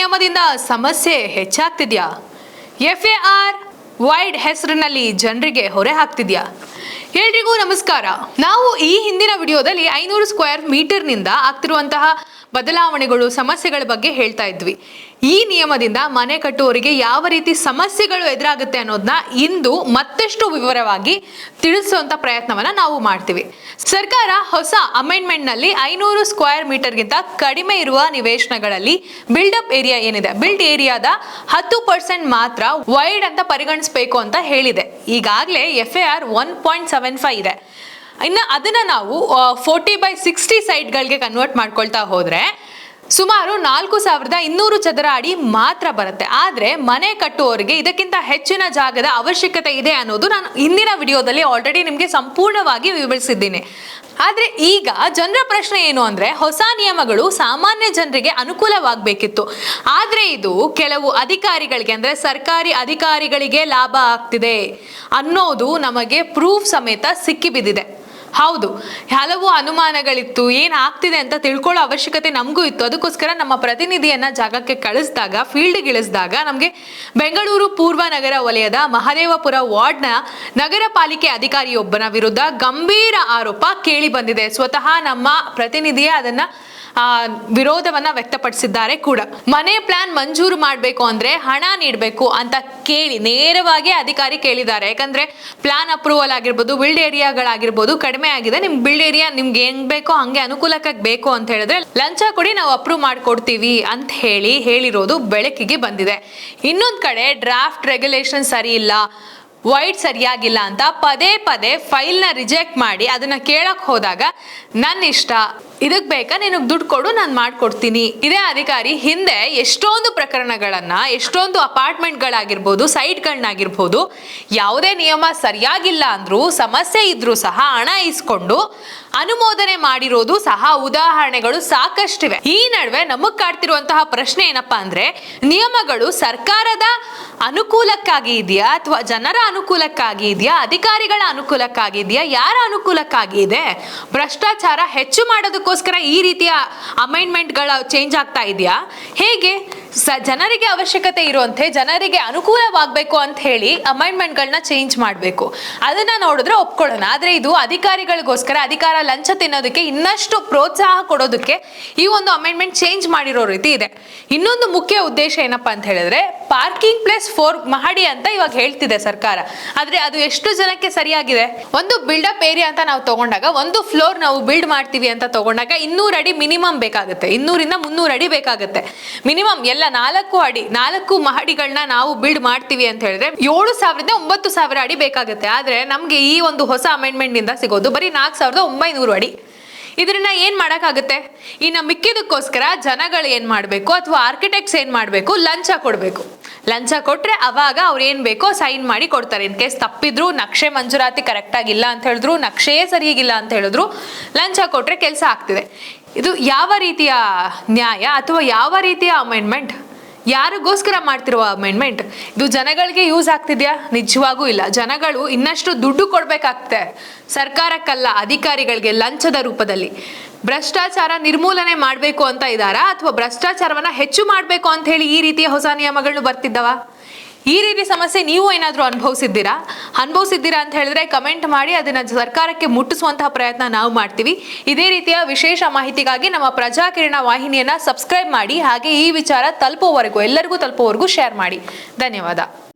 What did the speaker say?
ನಿಯಮದಿಂದ ಸಮಸ್ಯೆ ಹೆಚ್ಚಾಗ್ತಿದ್ಯಾ? FAR wide ಹೆಸರಿನಲ್ಲಿ ಜನರಿಗೆ ಹೊರೆ ಹಾಕ್ತಿದ್ಯಾ? ಎಲ್ರಿಗೂ ನಮಸ್ಕಾರ. ನಾವು ಈ ಹಿಂದಿನ ವಿಡಿಯೋದಲ್ಲಿ 500 ಸ್ಕ್ವೇರ್ ಮೀಟರ್ನಿಂದ ಆಗ್ತಿರುವಂತಹ ಬದಲಾವಣೆಗಳು, ಸಮಸ್ಯೆಗಳ ಬಗ್ಗೆ ಹೇಳ್ತಾ ಇದ್ವಿ. ಈ ನಿಯಮದಿಂದ ಮನೆ ಕಟ್ಟುವವರಿಗೆ ಯಾವ ರೀತಿ ಸಮಸ್ಯೆಗಳು ಎದುರಾಗುತ್ತೆ ಅನ್ನೋದನ್ನ ಇಂದು ಮತ್ತಷ್ಟು ವಿವರವಾಗಿ ತಿಳಿಸುವಂತ ಪ್ರಯತ್ನವನ್ನ ನಾವು ಮಾಡ್ತೀವಿ. ಸರ್ಕಾರ ಹೊಸ ಅಮೆಂಡ್ಮೆಂಟ್ ನಲ್ಲಿ 500 ಸ್ಕ್ವೇರ್ ಮೀಟರ್ಗಿಂತ ಕಡಿಮೆ ಇರುವ ನಿವೇಶನಗಳಲ್ಲಿ ಬಿಲ್ಡಪ್ ಏರಿಯಾ ಏನಿದೆ, ಬಿಲ್ಡ್ ಏರಿಯಾದ 10% ಮಾತ್ರ ವೈಡ್ ಅಂತ ಪರಿಗಣಿಸಬೇಕು ಅಂತ ಹೇಳಿದೆ. ಈಗಾಗಲೇ FAR 1.75 ಇದೆ. ಇನ್ನು ಅದನ್ನ ನಾವು 40/60 ಸೈಟ್ಗಳಿಗೆ ಕನ್ವರ್ಟ್ ಮಾಡ್ಕೊಳ್ತಾ ಹೋದ್ರೆ ಸುಮಾರು 4200 ಚದರ ಅಡಿ ಮಾತ್ರ ಬರುತ್ತೆ. ಆದ್ರೆ ಮನೆ ಕಟ್ಟುವವರಿಗೆ ಇದಕ್ಕಿಂತ ಹೆಚ್ಚಿನ ಜಾಗದ ಅವಶ್ಯಕತೆ ಇದೆ ಅನ್ನೋದು ನಾನು ಹಿಂದಿನ ವಿಡಿಯೋದಲ್ಲಿ ಆಲ್ರೆಡಿ ನಿಮಗೆ ಸಂಪೂರ್ಣವಾಗಿ ವಿವರಿಸಿದ್ದೀನಿ. ಆದ್ರೆ ಈಗ ಜನರ ಪ್ರಶ್ನೆ ಏನು ಅಂದ್ರೆ, ಹೊಸ ನಿಯಮಗಳು ಸಾಮಾನ್ಯ ಜನರಿಗೆ ಅನುಕೂಲವಾಗಬೇಕಿತ್ತು, ಆದ್ರೆ ಇದು ಕೆಲವು ಅಧಿಕಾರಿಗಳಿಗೆ ಅಂದ್ರೆ ಸರ್ಕಾರಿ ಅಧಿಕಾರಿಗಳಿಗೆ ಲಾಭ ಆಗ್ತಿದೆ ಅನ್ನೋದು ನಮಗೆ ಪ್ರೂಫ್ ಸಮೇತ ಸಿಕ್ಕಿ ಬಿದ್ದಿದೆ. ಹೌದು, ಹಲವು ಅನುಮಾನಗಳಿತ್ತು, ಏನ್ ಆಗ್ತಿದೆ ಅಂತ ತಿಳ್ಕೊಳ್ಳೋ ಅವಶ್ಯಕತೆ ನಮಗೂ ಇತ್ತು. ಅದಕ್ಕೋಸ್ಕರ ನಮ್ಮ ಪ್ರತಿನಿಧಿಯನ್ನ ಜಾಗಕ್ಕೆ ಕಳಿಸಿದಾಗ, ಫೀಲ್ಡ್ಗೆ ಇಳಿಸಿದಾಗ ನಮಗೆ ಬೆಂಗಳೂರು ಪೂರ್ವ ನಗರ ವಲಯದ ಮಹದೇವಪುರ ವಾರ್ಡ್ನ ನಗರ ಪಾಲಿಕೆ ಅಧಿಕಾರಿಯೊಬ್ಬನ ವಿರುದ್ಧ ಗಂಭೀರ ಆರೋಪ ಕೇಳಿ ಬಂದಿದೆ. ಸ್ವತಃ ನಮ್ಮ ಪ್ರತಿನಿಧಿಯೇ ಅದನ್ನ ವಿರೋಧವನ್ನ ವ್ಯಕ್ತಪಡಿಸಿದ್ದಾರೆ ಕೂಡ. ಮನೆ ಪ್ಲಾನ್ ಮಂಜೂರು ಮಾಡಬೇಕು ಅಂದ್ರೆ ಹಣ ನೀಡಬೇಕು ಅಂತ ಕೇಳಿ ನೇರವಾಗಿ ಅಧಿಕಾರಿ ಕೇಳಿದ್ದಾರೆ. ಯಾಕಂದ್ರೆ ಪ್ಲಾನ್ ಅಪ್ರೂವಲ್ ಆಗಿರ್ಬೋದು, ಬಿಲ್ಡ್ ಏರಿಯಾಗಳಾಗಿರ್ಬೋದು ಕಡಿಮೆ ಆಗಿದೆ, ನಿಮ್ ಬಿಲ್ಡ್ ಏರಿಯಾ ನಿಮ್ಗೆ ಹೆಂಗ್ ಬೇಕೋ ಹಂಗೆ ಅನುಕೂಲಕ್ಕೆ ಬೇಕು ಅಂತ ಹೇಳಿದ್ರೆ ಲಂಚ ಕೊಡಿ, ನಾವು ಅಪ್ರೂವ್ ಮಾಡ್ಕೊಡ್ತೀವಿ ಅಂತ ಹೇಳಿರೋದು ಬೆಳಕಿಗೆ ಬಂದಿದೆ. ಇನ್ನೊಂದ್ ಕಡೆ ಡ್ರಾಫ್ಟ್ ರೆಗ್ಯುಲೇಷನ್ ಸರಿ ಇಲ್ಲ, ವೈಡ್ ಸರಿಯಾಗಿಲ್ಲ ಅಂತ ಪದೇ ಪದೇ ಫೈಲ್ನ ರಿಜೆಕ್ಟ್ ಮಾಡಿ ಅದನ್ನ ಕೇಳಕ್ ಹೋದಾಗ ನನ್ನ ಇಷ್ಟ, ಇದಕ್ ಬೇಕಾ ನಿನಗ್ ದುಡ್ಡು ಕೊಡು, ನಾನು ಮಾಡ್ಕೊಡ್ತೀನಿ. ಇದೇ ಅಧಿಕಾರಿ ಹಿಂದೆ ಎಷ್ಟೊಂದು ಪ್ರಕರಣಗಳನ್ನ, ಎಷ್ಟೊಂದು ಅಪಾರ್ಟ್ಮೆಂಟ್ಗಳಾಗಿರ್ಬೋದು, ಸೈಟ್ಗಳನ್ನಾಗಿರ್ಬೋದು, ಯಾವುದೇ ನಿಯಮ ಸರಿಯಾಗಿಲ್ಲ ಅಂದ್ರೂ, ಸಮಸ್ಯೆ ಇದ್ರೂ ಸಹ ಹಣ ಇಸ್ಕೊಂಡು ಅನುಮೋದನೆ ಮಾಡಿರೋದು ಸಹ ಉದಾಹರಣೆಗಳು ಸಾಕಷ್ಟಿವೆ. ಈ ನಡುವೆ ನಮಗ್ ಕಾಡ್ತಿರುವಂತಹ ಪ್ರಶ್ನೆ ಏನಪ್ಪಾ ಅಂದ್ರೆ, ನಿಯಮಗಳು ಸರ್ಕಾರದ ಅನುಕೂಲಕ್ಕಾಗಿ ಇದೆಯಾ ಅಥವಾ ಜನರ ಅನುಕೂಲಕ್ಕಾಗಿ ಇದೆಯಾ, ಅಧಿಕಾರಿಗಳ ಅನುಕೂಲಕ್ಕಾಗಿದೆಯಾ, ಯಾರ ಅನುಕೂಲಕ್ಕಾಗಿ ಇದೆ? ಭ್ರಷ್ಟಾಚಾರ ಹೆಚ್ಚು ಮಾಡೋದಕ್ಕೋಸ್ಕರ ಈ ರೀತಿಯ ಅಮೆಂಡ್ಮೆಂಟ್ಗಳ ಚೇಂಜ್ ಆಗ್ತಾ ಇದೆಯಾ? ಹೇಗೆ ಜನರಿಗೆ ಅವಶ್ಯಕತೆ ಇರುವಂತೆ, ಜನರಿಗೆ ಅನುಕೂಲವಾಗಬೇಕು ಅಂತ ಹೇಳಿ ಅಮೆಂಡ್ಮೆಂಟ್ಗಳನ್ನ ಚೇಂಜ್ ಮಾಡಬೇಕು, ಅದನ್ನ ನೋಡಿದ್ರೆ ಒಪ್ಕೊಳ್ಳೋಣ. ಆದ್ರೆ ಇದು ಅಧಿಕಾರಿಗಳಿಗೋಸ್ಕರ, ಅಧಿಕಾರ ಲಂಚ ತಿನ್ನೋದಕ್ಕೆ ಇನ್ನಷ್ಟು ಪ್ರೋತ್ಸಾಹ ಕೊಡೋದಕ್ಕೆ ಈ ಒಂದು ಅಮೆಂಡ್ಮೆಂಟ್ ಚೇಂಜ್ ಮಾಡಿರೋ ರೀತಿ ಇದೆ. ಇನ್ನೊಂದು ಮುಖ್ಯ ಉದ್ದೇಶ ಏನಪ್ಪಾ ಅಂತ ಹೇಳಿದ್ರೆ, ಪಾರ್ಕಿಂಗ್ ಪ್ಲೇಸ್ 4 ಮಹಡಿ ಅಂತ ಇವಾಗ ಹೇಳ್ತಿದೆ ಸರ್ಕಾರ. ಆದ್ರೆ ಅದು ಎಷ್ಟು ಜನಕ್ಕೆ ಸರಿಯಾಗಿದೆ? ಒಂದು ಬಿಲ್ಡಪ್ ಏರಿಯಾ ಅಂತ ನಾವು ತಗೊಂಡಾಗ, ಒಂದು ಫ್ಲೋರ್ ನಾವು ಬಿಲ್ಡ್ ಮಾಡ್ತೀವಿ ಅಂತ ತಗೊಂಡಾಗ 200 ಅಡಿ ಮಿನಿಮಮ್ ಬೇಕಾಗುತ್ತೆ, 200 ಇಂದ 300 ಅಡಿ ಬೇಕಾಗುತ್ತೆ ಮಿನಿಮಮ್. ಎಲ್ಲ 4 ಮಹಡಿಗಳನ್ನ ನಾವು ಬಿಲ್ಡ್ ಮಾಡ್ತೀವಿ ಅಂತ ಹೇಳಿದ್ರೆ 7,000 ಇಂದ 9,000 ಅಡಿ ಬೇಕಾಗುತ್ತೆ. ಆದ್ರೆ ನಮ್ಗೆ ಈ ಒಂದು ಹೊಸ ಅಮೆಂಡ್ಮೆಂಟ್ ನಿಂದ ಸಿಗೋದು ಬರೀ 4,900 ಅಡಿ. ಇದನ್ನ ಏನ್ ಮಾಡಕ್ಕಾಗುತ್ತೆ? ಇನ್ನ ಮಿಕ್ಕಿದಕ್ಕೋಸ್ಕರ ಜನಗಳು ಏನ್ ಮಾಡ್ಬೇಕು ಅಥವಾ ಆರ್ಕಿಟೆಕ್ಟ್ಸ್ ಏನ್ ಮಾಡ್ಬೇಕು? ಲಂಚ ಕೊಡ್ಬೇಕು. ಲಂಚ ಕೊಟ್ರೆ ಅವಾಗ ಅವ್ರು ಏನ್ ಬೇಕೋ ಸೈನ್ ಮಾಡಿ ಕೊಡ್ತಾರೆ. ಇನ್ ಕೇಸ್ ತಪ್ಪಿದ್ರು, ನಕ್ಷೆ ಮಂಜೂರಾತಿ ಕರೆಕ್ಟ್ ಆಗಿಲ್ಲ ಅಂತ ಹೇಳಿದ್ರು, ನಕ್ಷೆಯೇ ಸರಿಯಾಗಿಲ್ಲ ಅಂತ ಹೇಳಿದ್ರು, ಲಂಚ ಕೊಟ್ರೆ ಕೆಲಸ ಆಗ್ತಿದೆ. ಇದು ಯಾವ ರೀತಿಯ ನ್ಯಾಯ ಅಥವಾ ಯಾವ ರೀತಿಯ ಅಮೆಂಡ್ಮೆಂಟ್? ಯಾರಿಗೋಸ್ಕರ ಮಾಡ್ತಿರುವ ಅಮೆಂಡ್ಮೆಂಟ್? ಇದು ಜನಗಳಿಗೆ ಯೂಸ್ ಆಗ್ತಿದ್ಯಾ? ನಿಜವಾಗೂ ಇಲ್ಲ. ಜನಗಳು ಇನ್ನಷ್ಟು ದುಡ್ಡು ಕೊಡ್ಬೇಕಾಗ್ತದೆ ಸರ್ಕಾರಕ್ಕಲ್ಲ, ಅಧಿಕಾರಿಗಳಿಗೆ ಲಂಚದ ರೂಪದಲ್ಲಿ. ಭ್ರಷ್ಟಾಚಾರ ನಿರ್ಮೂಲನೆ ಮಾಡಬೇಕು ಅಂತ ಇದ್ದಾರಾ ಅಥವಾ ಭ್ರಷ್ಟಾಚಾರವನ್ನ ಹೆಚ್ಚು ಮಾಡಬೇಕು ಅಂತ ಹೇಳಿ ಈ ರೀತಿಯ ಹೊಸ ನಿಯಮಗಳು ಬರ್ತಿದ್ದವ? ಈ ರೀತಿ ಸಮಸ್ಯೆ ನೀವು ಏನಾದರೂ ಅನುಭವಿಸಿದ್ದೀರಾ ಅಂತ ಹೇಳಿದ್ರೆ ಕಮೆಂಟ್ ಮಾಡಿ, ಅದನ್ನ ಸರ್ಕಾರಕ್ಕೆ ಮುಟ್ಟಿಸುವಂತಹ ಪ್ರಯತ್ನ ನಾವು ಮಾಡ್ತೀವಿ. ಇದೇ ರೀತಿಯ ವಿಶೇಷ ಮಾಹಿತಿಗಾಗಿ ನಮ್ಮ ಪ್ರಜಾಕಿರಣ ವಾಹಿನಿಯನ್ನ ಸಬ್ಸ್ಕ್ರೈಬ್ ಮಾಡಿ, ಹಾಗೆ ಈ ವಿಚಾರ ತಲುಪುವವರೆಗೂ, ಎಲ್ಲರಿಗೂ ತಲುಪುವವರೆಗೂ ಶೇರ್ ಮಾಡಿ. ಧನ್ಯವಾದ.